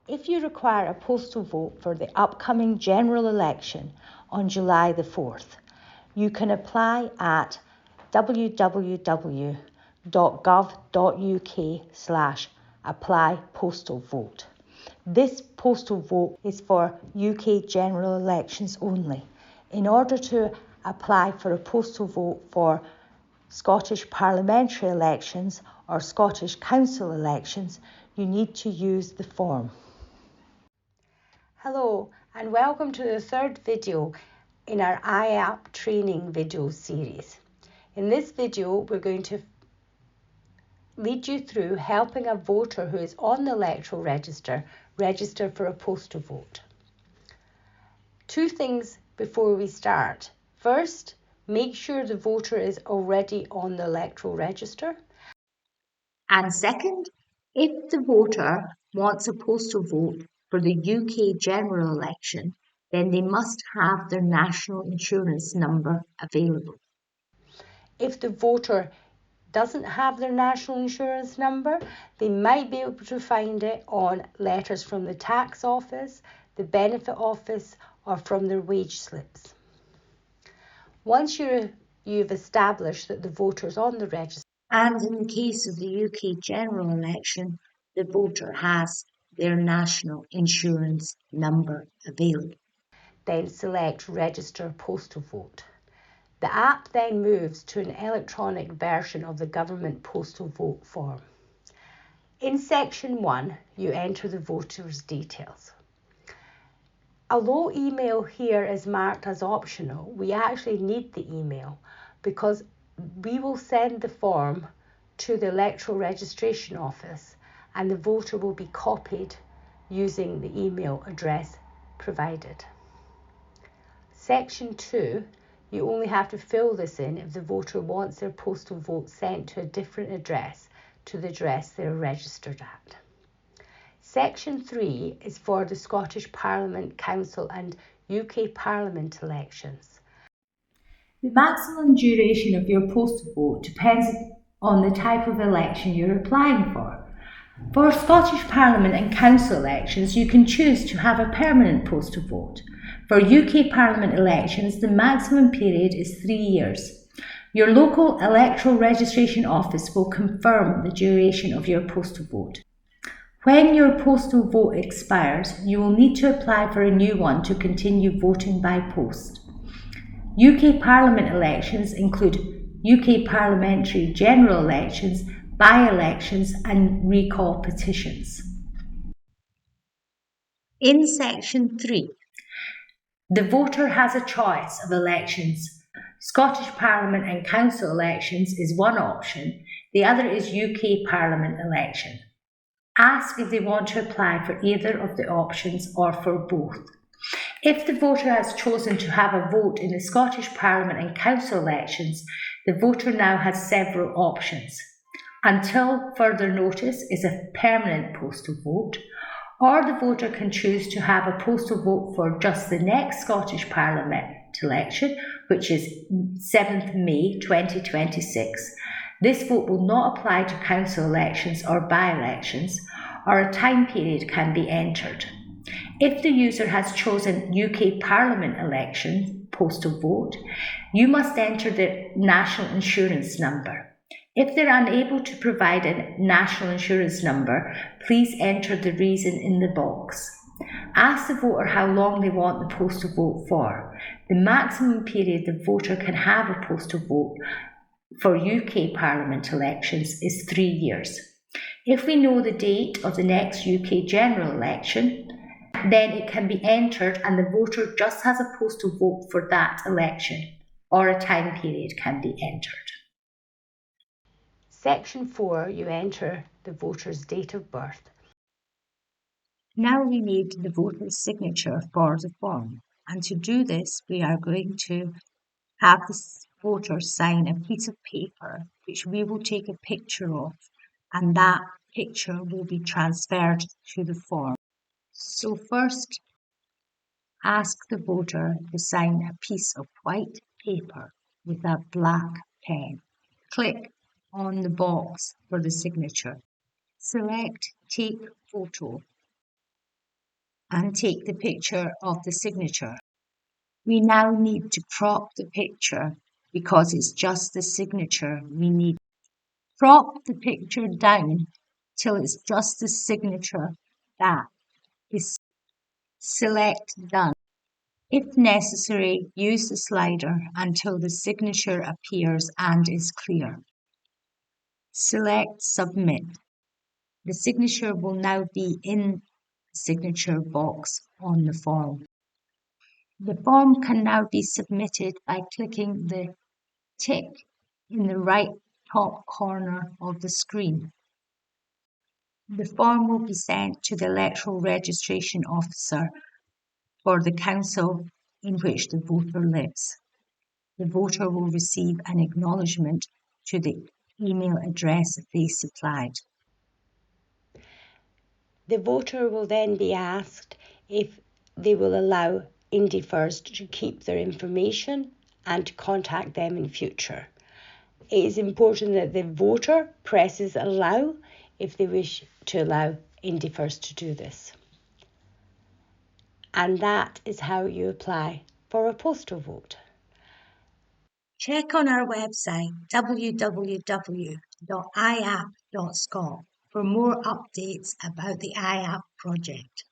If you require a postal vote for the upcoming general election on July the 4th, you can apply at www.gov.uk/apply postal vote. This postal vote is for UK general elections only. In order to apply for a postal vote for Scottish parliamentary elections or Scottish council elections, you need to use the form. Hello and welcome to the third video in our iApp training video series. In this video we're going to lead you through helping a voter who is on the electoral register for a postal vote. Two things before we start. First, make sure the voter is already on the electoral register. And second, if the voter wants a postal vote for the UK general election, then they must have their national insurance number available. If the voter doesn't have their national insurance number, they might be able to find it on letters from the tax office, the benefit office, or from their wage slips. Once you've established that the voter is on the register, and in the case of the UK general election, the voter has their national insurance number available, then select Register Postal Vote. The app then moves to an electronic version of the government postal vote form. In section 1, you enter the voter's details. Although email here is marked as optional, we actually need the email because we will send the form to the electoral registration office and the voter will be copied using the email address provided. Section 2, you only have to fill this in if the voter wants their postal vote sent to a different address to the address they're registered at. Section 3 is for the Scottish Parliament, Council and UK Parliament elections. The maximum duration of your postal vote depends on the type of election you're applying for. For Scottish Parliament and Council elections, you can choose to have a permanent postal vote. For UK Parliament elections, the maximum period is 3 years. Your local electoral registration office will confirm the duration of your postal vote. When your postal vote expires, you will need to apply for a new one to continue voting by post. UK Parliament elections include UK parliamentary general elections, by-elections and recall petitions. In section 3, the voter has a choice of elections. Scottish Parliament and Council elections is one option, the other is UK Parliament election. Ask if they want to apply for either of the options or for both. If the voter has chosen to have a vote in the Scottish Parliament and Council elections, the voter now has several options. Until further notice is a permanent postal vote, or the voter can choose to have a postal vote for just the next Scottish Parliament election, which is 7th May 2026. This vote will not apply to council elections or by-elections, or a time period can be entered. If the user has chosen UK Parliament election postal vote, you must enter the national insurance number. If they're unable to provide a national insurance number, please enter the reason in the box. Ask the voter how long they want the postal vote for. The maximum period the voter can have a postal vote for UK Parliament elections is 3 years. If we know the date of the next UK general election, then it can be entered and the voter just has a postal vote for that election, or a time period can be entered. Section 4, you enter the voter's date of birth. Now we need the voter's signature for the form, and to do this we are going to have the voter sign a piece of paper which we will take a picture of, and that picture will be transferred to the form. So first, ask the voter to sign a piece of white paper with a black pen. Click on the box for the signature. Select Take Photo. and take the picture of the signature. We now need to crop the picture because it's just the signature we need. Crop the picture down till it's just the signature that is. Select Done. If necessary, use the slider until the signature appears and is clear. Select Submit. The signature will now be in the signature box on the form. The form can now be submitted by clicking the tick in the right top corner of the screen. The form will be sent to the electoral registration officer for the council in which the voter lives. The voter will receive an acknowledgement to the email address they supplied. The voter will then be asked if they will allow IndieFirst to keep their information and to contact them in future. It is important that the voter presses allow if they wish to allow IndieFirst to do this. And that is how you apply for a postal vote. Check on our website www.iap.scot for more updates about the iApp project.